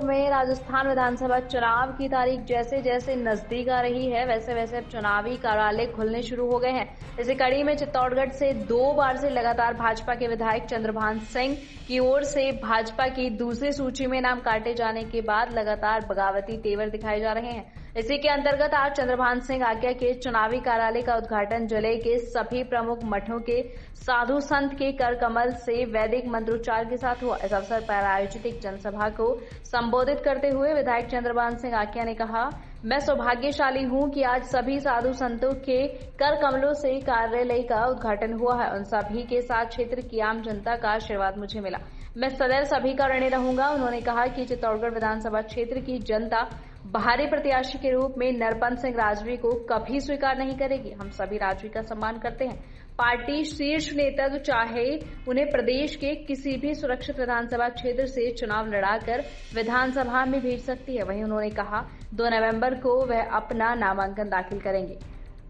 में राजस्थान विधानसभा चुनाव की तारीख जैसे जैसे नजदीक आ रही है वैसे वैसे अब चुनावी कार्यालय खुलने शुरू हो गए हैं। इसी कड़ी में चित्तौड़गढ़ से 2 बार से लगातार भाजपा के विधायक चंद्रभान सिंह की ओर से भाजपा की दूसरी सूची में नाम काटे जाने के बाद लगातार बगावती तेवर दिखाए जा रहे हैं। इसी के अंतर्गत आज चंद्रभान सिंह आज्ञा के चुनावी कार्यालय का उद्घाटन जिले के सभी प्रमुख मठों के साधु संत के कर कमल से वैदिक मंत्रोच्चार के साथ हुआ। इस अवसर पर आयोजित एक जनसभा को संबोधित करते हुए विधायक चंद्रभान सिंह आज्ञा ने कहा, मैं सौभाग्यशाली हूं कि आज सभी साधु संतों के कर कमलों से कार्यालय का उद्घाटन हुआ है। उन सभी के साथ क्षेत्र की आम जनता का आशीर्वाद मुझे मिला। मैं सदैव सभी का ऋणी रहूंगा। उन्होंने कहा कि चित्तौड़गढ़ विधानसभा क्षेत्र की जनता बाहरी प्रत्याशी के रूप में नरपन सिंह राजवी को कभी स्वीकार नहीं करेगी। हम सभी राजवी का सम्मान करते हैं। पार्टी शीर्ष नेतृत्व चाहे उन्हें प्रदेश के किसी भी सुरक्षित विधानसभा क्षेत्र से चुनाव लड़ाकर विधानसभा में भेज सकती है। वहीं उन्होंने कहा 2 नवंबर को वह अपना नामांकन दाखिल करेंगे।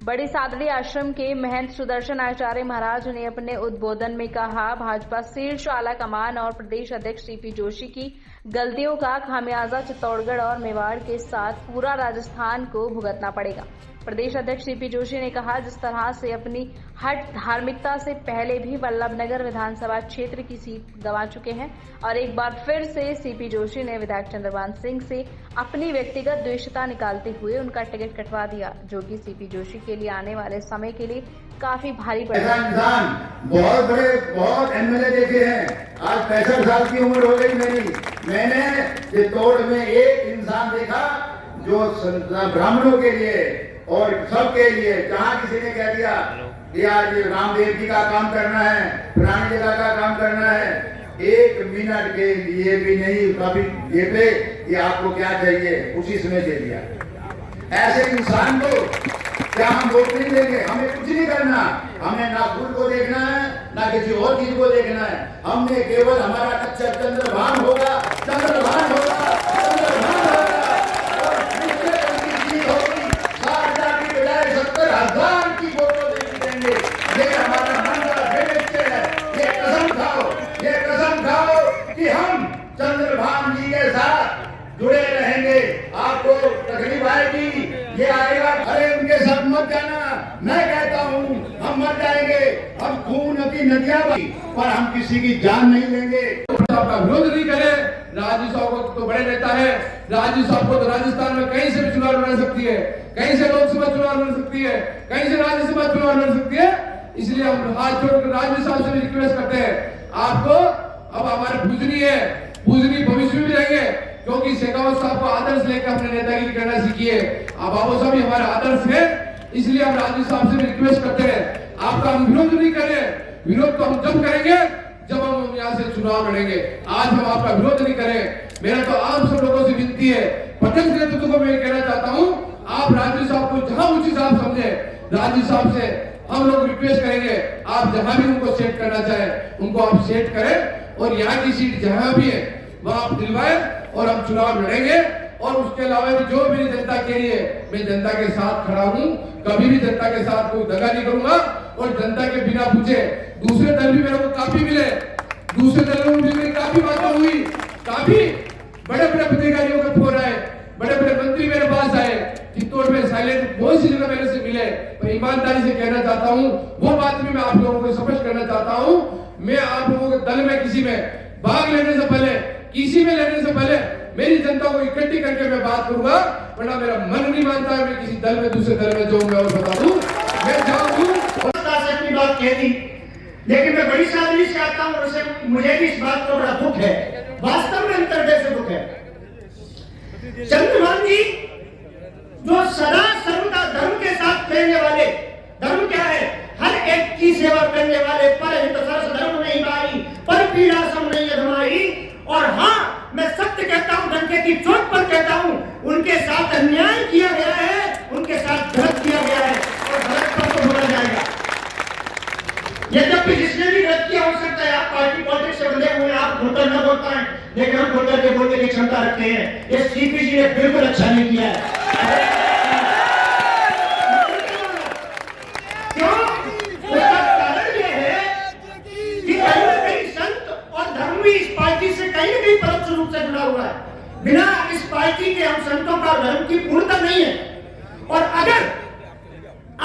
बड़ी सादड़ी आश्रम के महंत सुदर्शन आचार्य महाराज ने अपने उद्बोधन में कहा, भाजपा शीर्ष आला कमान और प्रदेश अध्यक्ष सीपी जोशी की गलतियों का खामियाजा चित्तौड़गढ़ और मेवाड़ के साथ पूरा राजस्थान को भुगतना पड़ेगा। प्रदेश अध्यक्ष सीपी जोशी ने कहा, जिस तरह से अपनी हट धार्मिकता से पहले भी वल्लभनगर विधानसभा क्षेत्र की सीट गंवा चुके हैं और एक बार फिर से सीपी जोशी ने विधायक चंद्रभान सिंह से अपनी व्यक्तिगत द्वेषता निकालते हुए उनका टिकट कटवा दिया, जो कि सीपी जोशी के लिए आने वाले समय के लिए काफी भारी पड़ेगा। बहुत एमएलए देखे हैं। आज 65 साल की उम्र हो गई मेरी। मैंने चित्तौड़ में एक इंसान देखा जो ब्राह्मणों के लिए और सबके लिए, जहाँ किसी ने कह दिया कि आज रामदेव जी का काम करना है, पुरानी जगह का काम करना है, 1 मिनट के लिए भी नहीं कभी ये पे कि आपको क्या चाहिए उसी समय दे दिया। ऐसे इंसान को क्या हम वोट नहीं देंगे? हमें कुछ नहीं करना। हमें ना खुद को देखना है ना किसी और चीज को देखना है। हमने केवल हमारा कच्चा चंद्रभान होगा, चंद्रभान होगा, चंद्रभान होगा और होगी 60,000 की बजाय 70,000 की वोटों देंगे। ये हमारा मन का निश्चय है। ये कसम खाओ कि हम चंद्रभान जी के साथ जुड़े रहेंगे। आपको तकलीफ आएगी, ये आएगा, अरे उनके साथ मत जाना। मैं कहता हूँ हम मर जाएंगे, हम खून की नदियां पर हम किसी की जान नहीं लेंगे। आपका विरोध नहीं करे। राजू साहब तो बड़े नेता है। राजू साहब को तो राजस्थान में कहीं से भी चुनाव लड़ सकती है, कहीं से लोकसभा चुनाव लड़ सकती है, कहीं से राज्यसभा चुनाव लड़ सकती है। इसलिए हम हाथ जोड़कर राजू साहब से भी रिक्वेस्ट करते हैं, आपको अब हमारे पूजनी भविष्य में भी रहेंगे, क्योंकि शेखावत साहब को आदर्श लेकर अपने नेतागिरी करना सीखी है। अब बाबू साहब ही हमारे आदर्श है। इसलिए हम राजू साहब से भी रिक्वेस्ट करते हैं, आपका हम विरोध नहीं करें। विरोध तो हम जब करेंगे जब हम यहाँ से चुनाव लड़ेंगे। आज हम आपका विरोध नहीं करें। मेरा तो आप सब लोगों से विनती है, प्रत्यक्ष नेतृत्व को मैं कहना चाहता हूँ, आप राजू साहब को जहां उचित साहब समझे, राजू साहब से हम लोग रिक्वेस्ट करेंगे, आप जहां भी उनको सेट करना चाहे उनको आप सेट करें और यहाँ की सीट जहां भी है वहां आप दिलवाएं और हम चुनाव लड़ेंगे। और उसके अलावा भी जो मेरी जनता के लिए, मैं जनता के साथ खड़ा हूँ, कभी भी जनता के साथ कोई दगा नहीं करूंगा। और जनता के बिना पूछे दूसरे दल भी मेरे को काफी मिले, दूसरे दलों में भी मेरी काफी बातें हुई, काफी बड़े बड़े अधिकारियों का फोन आए, बड़े बड़े मंत्री मेरे पास आए, चित्तौड़ में साइलेंट बहुत सी जगह मेरे से मिले। मैं ईमानदारी से कहना चाहता हूँ, वो बात भी मैं आप लोगों को स्पष्ट करना चाहता हूँ, मैं आप लोगों के दल में किसी में भाग लेने से पहले, किसी में लेने से पहले मेरी जनता को इकट्ठी करके मैं बात करूंगा, वरना मेरा मन नहीं मानता है मैं किसी दल में दूसरे दल में जाऊंगा। और बता दूं, मैं जाऊं और अपनी बात कह दी, लेकिन मैं बड़ी सादगी से आता हूं और उसे मुझे भी इस बात का बड़ा दुख है, वास्तव में अंतर्दय से दुख है। चंद्रभान जी जो सदा सर्वदा धर्म के साथ रहने वाले, धर्म क्या है? हर एक की सेवा करने वाले, पर हित सरस धर्म नहीं भाई, पर पीड़ा सम नहीं अधमाई। और हाँ, मैं सत्य कहता हूं, डंके की चोट पर कहता हूं, उनके साथ अन्याय किया गया है, उनके साथ गलत किया गया है और गलत पर तो बोला जाएगा। यद्यपि जिसने भी गलत किया हो सकता है, आप पार्टी पॉलिटिक्स से बंधे हुए, आप खुलकर न बोल पाए, लेकिन हम खुलकर के बोलने की क्षमता रखते हैं। ये सीपी जी ने बिल्कुल अच्छा नहीं किया है। क्यों? उसका कारण यह है कि कहीं न कहीं संत और धर्म भी इस पार्टी से कहीं न कहीं परोक्ष रूप से जुड़ा हुआ है। बिना इस पार्टी के हम संतों का धर्म की पूर्णता नहीं है। और अगर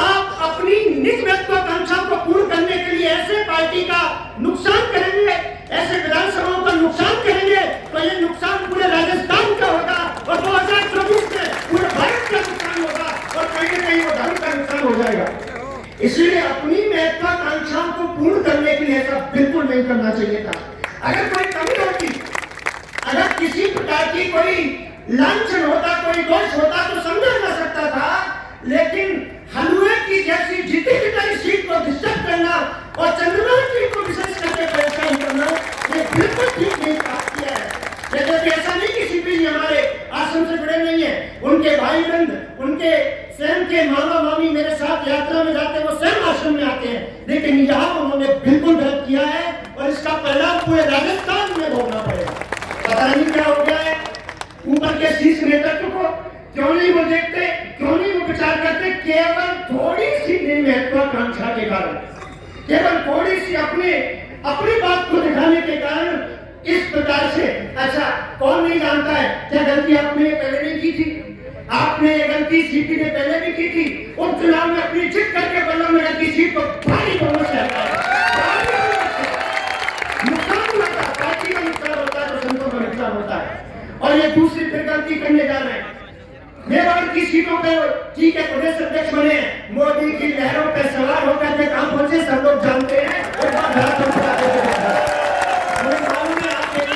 आप अपनी निज महत्वाकांक्षा को पूर्ण करने के लिए ऐसे पार्टी का नुकसान करेंगे, ऐसे विधानसभाओं का नुकसान करेंगे, तो ये नुकसान पूरे राजस्थान का होगा और 2024 में पूरे भारत का नुकसान होगा और कहीं न कहीं वो धर्म का नुकसान हो जाएगा। इसलिए अपनी महत्वाकांक्षाओं को पूर्ण करने के लिए ऐसा बिल्कुल नहीं करना चाहिए था। अगर कोई कमी होती, अगर किसी प्रकार की कोई लांछन होता, कोई दोष होता तो समझा जा सकता था, लेकिन हलवे की जैसी जीती जिताई सीट को डिस्टर्ब करना और चंद्रबाबू जी को विशेष करके परेशान करना, ये बिल्कुल ठीक नहीं काम किया है। जैसे ऐसा नहीं कि सीपी जी हमारे आश्रम से जुड़े नहीं है, उनके भाई बंद, उनके स्वयं के मामा मामी मेरे साथ यात्रा में जाते हैं, वो स्वयं आश्रम में आते हैं, लेकिन यहाँ उन्होंने बिल्कुल गलत किया है और इसका परिणाम पूरे राजस्थान में भोगना पड़ेगा। पता नहीं क्या हो गया है ऊपर के शीर्ष नेतृत्व को, क्यों नहीं वो देखते, क्यों नहीं वो विचार करते? केवल थोड़ी सी महत्वाकांक्षा के कारण, केवल थोड़ी सी अपनी बात को दिखाने के कारण इस प्रकार से। अच्छा, कौन नहीं जानता है क्या गलती आपने पहले नहीं की थी? आपने ये गलती सीपी ने पहले भी की थी, उपचुनाव में अपनी जित करके बल्लभ नगर की सीट को भारी बहुमत से नुकसान होता है, पार्टी का नुकसान होता है, तो संतों का नुकसान होता है। और ये दूसरी फिर गलती करने जा रहे हैं। मेवाड़ की सीटों पे ठीक है प्रदेश अध्यक्ष बने, मोदी की लहरों पे सवार होकर के कहां पहुंचे सब लोग जानते हैं। मुझे मालूम है आप मेरे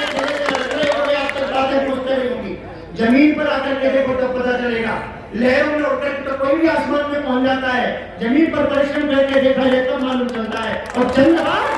आप तक बातें पहुंचते रही होंगी, जमीन पर आकर के देखो तो पता चलेगा। लहरों में उतर तो कोई भी आसमान में पहुंच जाता है, जमीन पर परिश्रम करके देखा जाए तो मालूम चलता है। और चंद्रबाबू